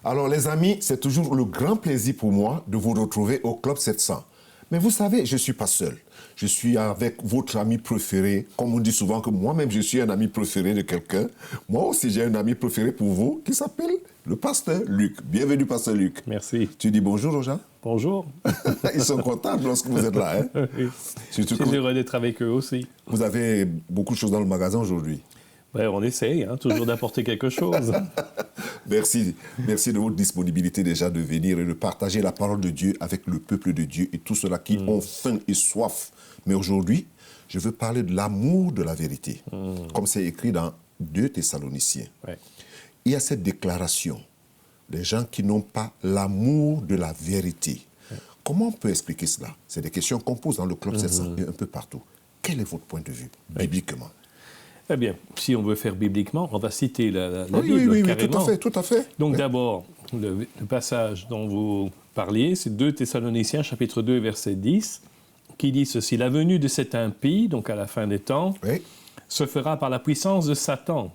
Alors les amis, c'est toujours le grand plaisir pour moi de vous retrouver au Club 700. Mais vous savez, je ne suis pas seul. Je suis avec votre ami préféré. Comme on dit souvent que moi-même, je suis un ami préféré de quelqu'un. Moi aussi, j'ai un ami préféré pour vous qui s'appelle le pasteur Luc. Bienvenue, pasteur Luc. Merci. Tu dis bonjour aux gens? Bonjour. Ils sont contents lorsque vous êtes là. Hein? Je suis heureux d'être avec eux aussi. Vous avez beaucoup de choses dans le magasin aujourd'hui. Ben, on essaye, toujours d'apporter quelque chose. Merci. Merci de votre disponibilité déjà de venir et de partager la parole de Dieu avec le peuple de Dieu et tous ceux-là qui ont faim et soif. Mais aujourd'hui, je veux parler de l'amour de la vérité, comme c'est écrit dans 2 Thessaloniciens. Ouais. Il y a cette déclaration des gens qui n'ont pas l'amour de la vérité. Comment on peut expliquer cela? C'est des questions qu'on pose dans le Club 700 et un peu partout. Quel est votre point de vue, bibliquement? Eh bien, si on veut faire bibliquement, on va citer la Oui, Bible, oui, carrément. tout à fait. Donc Oui. d'abord, le passage dont vous parliez, c'est 2 Thessaloniciens, chapitre 2, verset 10, qui dit ceci: « La venue de cet impie, donc à la fin des temps, Oui. se fera par la puissance de Satan,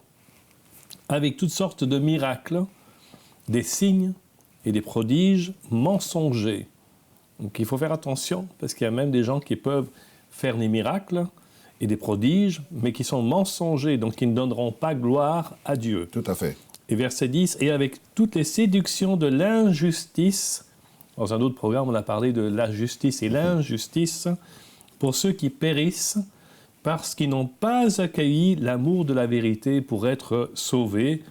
avec toutes sortes de miracles, des signes et des prodiges mensongers. » Donc il faut faire attention, parce qu'il y a même des gens qui peuvent faire des miracles et des prodiges, mais qui sont mensongers, donc qui ne donneront pas gloire à Dieu. Tout à fait. Et verset 10, « Et avec toutes les séductions de l'injustice », dans un autre programme, on a parlé de la justice et l'injustice, pour ceux qui périssent, parce qu'ils n'ont pas accueilli l'amour de la vérité pour être sauvés.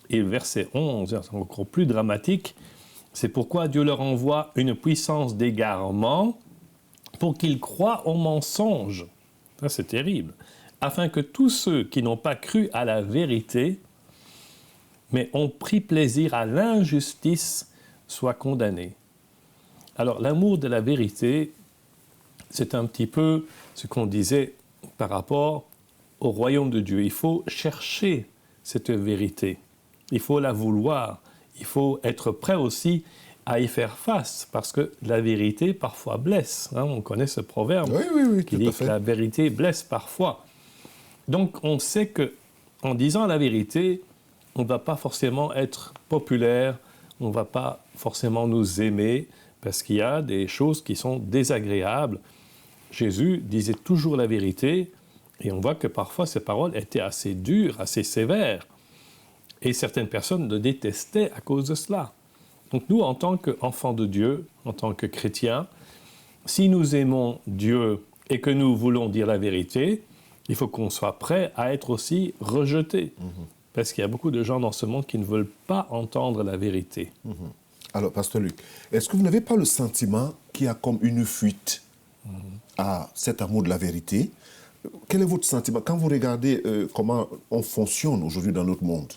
Et le verset 11, c'est encore plus dramatique, c'est pourquoi Dieu leur envoie une puissance d'égarement pour qu'ils croient aux mensonges. Ça, c'est terrible. Afin que tous ceux qui n'ont pas cru à la vérité, mais ont pris plaisir à l'injustice, soient condamnés. Alors, l'amour de la vérité, c'est un petit peu ce qu'on disait par rapport au royaume de Dieu. Il faut chercher cette vérité. Il faut la vouloir. Il faut être prêt aussi à y faire face, parce que la vérité parfois blesse. On connaît ce proverbe qui dit que la vérité blesse parfois. Donc on sait qu'en disant la vérité, on ne va pas forcément être populaire, on ne va pas forcément nous aimer, parce qu'il y a des choses qui sont désagréables. Jésus disait toujours la vérité, et on voit que parfois ses paroles étaient assez dures, assez sévères. Et certaines personnes le détestaient à cause de cela. Donc nous, en tant qu'enfants de Dieu, en tant que chrétiens, si nous aimons Dieu et que nous voulons dire la vérité, il faut qu'on soit prêt à être aussi rejetés. Parce qu'il y a beaucoup de gens dans ce monde qui ne veulent pas entendre la vérité. Alors, pasteur Luc, est-ce que vous n'avez pas le sentiment qu'il y a comme une fuite à cet amour de la vérité? Quel est votre sentiment quand vous regardez comment on fonctionne aujourd'hui dans notre monde?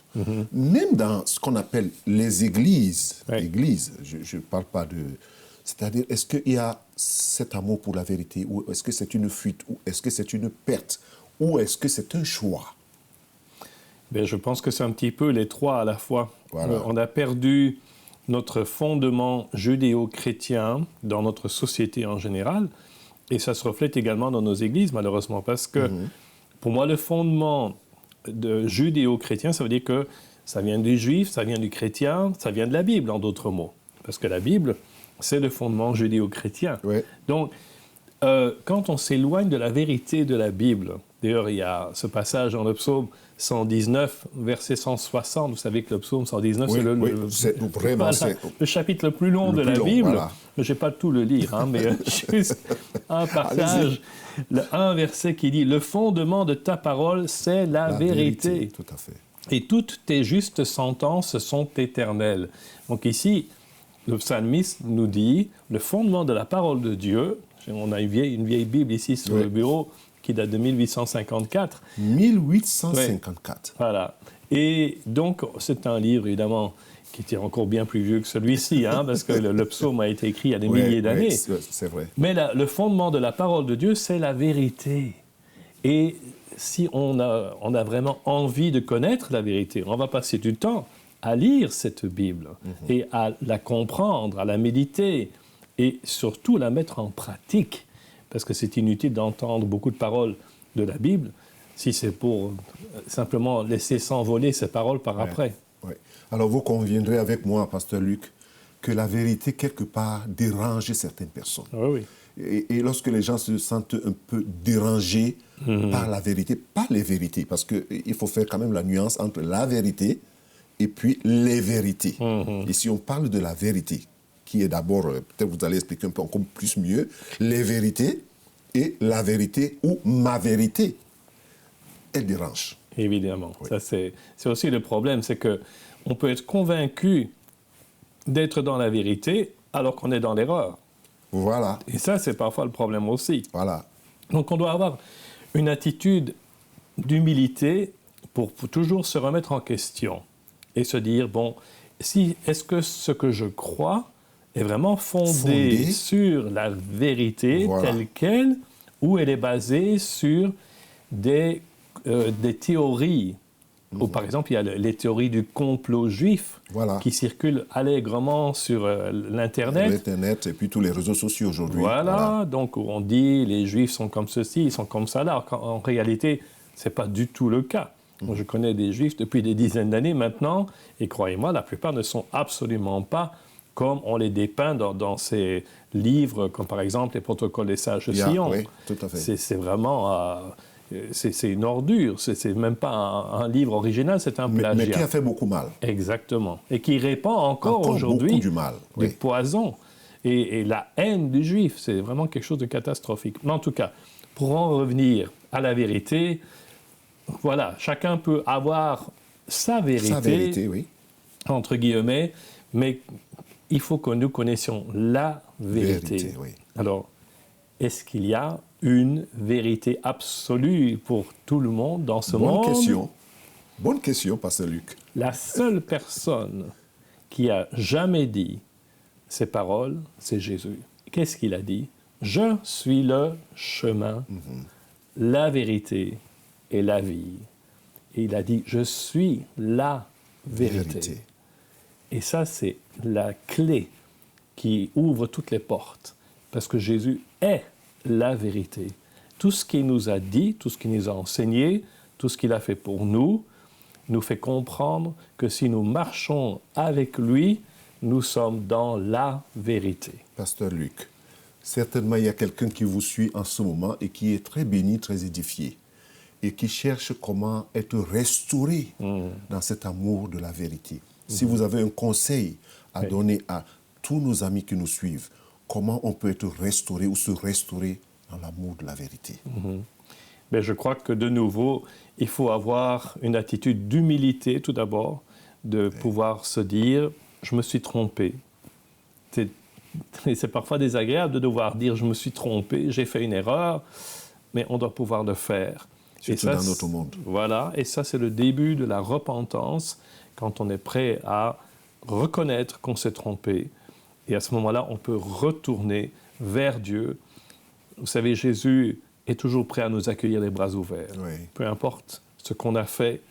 Même dans ce qu'on appelle les églises, je ne parle pas de... C'est-à-dire, est-ce qu'il y a cet amour pour la vérité, ou est-ce que c'est une fuite, ou est-ce que c'est une perte, ou est-ce que c'est un choix? Bien, je pense que c'est un petit peu les trois à la fois. Voilà. On a perdu notre fondement judéo-chrétien dans notre société en général, et ça se reflète également dans nos églises, malheureusement, parce que pour moi, le fondement de judéo-chrétien, ça veut dire que ça vient du juif, ça vient du chrétien, ça vient de la Bible, en d'autres mots. Parce que la Bible, c'est le fondement judéo-chrétien. Oui. Donc, quand on s'éloigne de la vérité de la Bible, d'ailleurs, il y a ce passage dans le psaume 119, verset 160, vous savez que le psaume 119, c'est le chapitre le plus long de la Bible. Voilà. Je ne vais pas tout le lire, mais juste un passage, un verset qui dit « Le fondement de ta parole, c'est la vérité. » Tout à fait. Et toutes tes justes sentences sont éternelles. Donc ici, le psalmiste nous dit, le fondement de la parole de Dieu, on a une vieille Bible ici sur le bureau qui date de 1854. 1854. Voilà. Et donc, c'est un livre, évidemment, qui était encore bien plus vieux que celui-ci, parce que le psaume a été écrit il y a des milliers d'années. C'est vrai. Mais le fondement de la parole de Dieu, c'est la vérité. Et si on a vraiment envie de connaître la vérité, on va passer du temps à lire cette Bible et à la comprendre, à la méditer et surtout la mettre en pratique. Parce que c'est inutile d'entendre beaucoup de paroles de la Bible si c'est pour simplement laisser s'envoler ces paroles par après. Oui. Alors vous conviendrez avec moi, pasteur Luc, que la vérité, quelque part, dérange certaines personnes. Oui, oui. Et lorsque les gens se sentent un peu dérangés par la vérité, pas les vérités, parce qu'il faut faire quand même la nuance entre la vérité et puis les vérités. Et si on parle de la vérité, qui est d'abord, peut-être vous allez expliquer un peu encore plus mieux, les vérités et la vérité ou ma vérité, elle dérange. Évidemment. Oui. Ça, c'est aussi le problème, c'est qu'on peut être convaincu d'être dans la vérité alors qu'on est dans l'erreur. Voilà, Et ça, c'est parfois le problème aussi. voilà. Donc on doit avoir une attitude d'humilité pour toujours se remettre en question et se dire, bon, est-ce que ce que je crois est vraiment fondé sur la vérité Voilà. telle qu'elle, ou elle est basée sur des théories. Ou par exemple, il y a les théories du complot juif Voilà. qui circulent allègrement sur l'Internet. L'Internet et puis tous les réseaux sociaux aujourd'hui. Voilà, donc on dit les Juifs sont comme ceci, ils sont comme ça là. Alors qu'en réalité, ce n'est pas du tout le cas. Moi, je connais des Juifs depuis des dizaines d'années maintenant, et croyez-moi, la plupart ne sont absolument pas comme on les dépeint dans ces livres, comme par exemple les protocoles des sages de Sion. Oui, tout à fait. C'est vraiment... c'est une ordure, c'est même pas un livre original, c'est un plagiat. Mais qui a fait beaucoup mal. Exactement. Et qui répand encore aujourd'hui beaucoup du mal. du Oui. poison et la haine du juif. C'est vraiment quelque chose de catastrophique. Mais en tout cas, pour en revenir à la vérité, voilà, chacun peut avoir sa vérité, Oui. entre guillemets, mais il faut que nous connaissions la vérité. Oui. Alors, est-ce qu'il y a une vérité absolue pour tout le monde dans ce monde? Bonne question, pasteur Luc. La seule personne qui a jamais dit ces paroles, c'est Jésus. Qu'est-ce qu'il a dit? Je suis le chemin, la vérité et la vie. Et il a dit, je suis la vérité. Et ça, c'est la clé qui ouvre toutes les portes. Parce que Jésus est la vérité. Tout ce qu'il nous a dit, tout ce qu'il nous a enseigné, tout ce qu'il a fait pour nous fait comprendre que si nous marchons avec lui, nous sommes dans la vérité. Pasteur Luc, certainement il y a quelqu'un qui vous suit en ce moment et qui est très béni, très édifié, et qui cherche comment être restauré dans cet amour de la vérité. Si vous avez un conseil à donner à tous nos amis qui nous suivent, comment on peut être restauré ou se restaurer dans l'amour de la vérité? Mais je crois que de nouveau, il faut avoir une attitude d'humilité tout d'abord, de pouvoir se dire, je me suis trompé. C'est parfois désagréable de devoir dire, je me suis trompé, j'ai fait une erreur, mais on doit pouvoir le faire. Surtout dans notre monde. Voilà, et ça c'est le début de la repentance, quand on est prêt à reconnaître qu'on s'est trompé. Et à ce moment-là, on peut retourner vers Dieu. Vous savez, Jésus est toujours prêt à nous accueillir les bras ouverts. Oui. Peu importe ce qu'on a fait,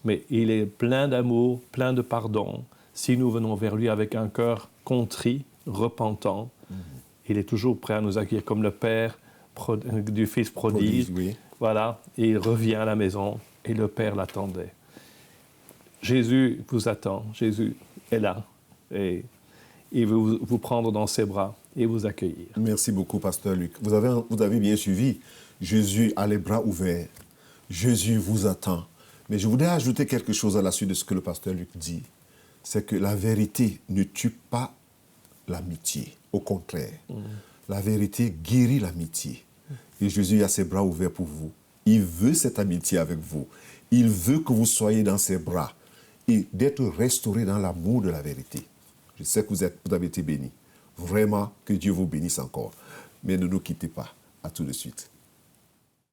mais il est plein d'amour, plein de pardon. Si nous venons vers lui avec un cœur contrit, repentant, il est toujours prêt à nous accueillir comme le Père du Fils prodige. Oui. Voilà, et il revient à la maison et le Père l'attendait. Jésus vous attend, Jésus est là et il veut vous prendre dans ses bras et vous accueillir. Merci beaucoup, pasteur Luc. Vous avez bien suivi. Jésus a les bras ouverts. Jésus vous attend. Mais je voudrais ajouter quelque chose à la suite de ce que le pasteur Luc dit. C'est que la vérité ne tue pas l'amitié. Au contraire, la vérité guérit l'amitié. Et Jésus a ses bras ouverts pour vous. Il veut cette amitié avec vous. Il veut que vous soyez dans ses bras et d'être restauré dans l'amour de la vérité. Je sais que vous avez été bénis. Vraiment, que Dieu vous bénisse encore. Mais ne nous quittez pas. À tout de suite.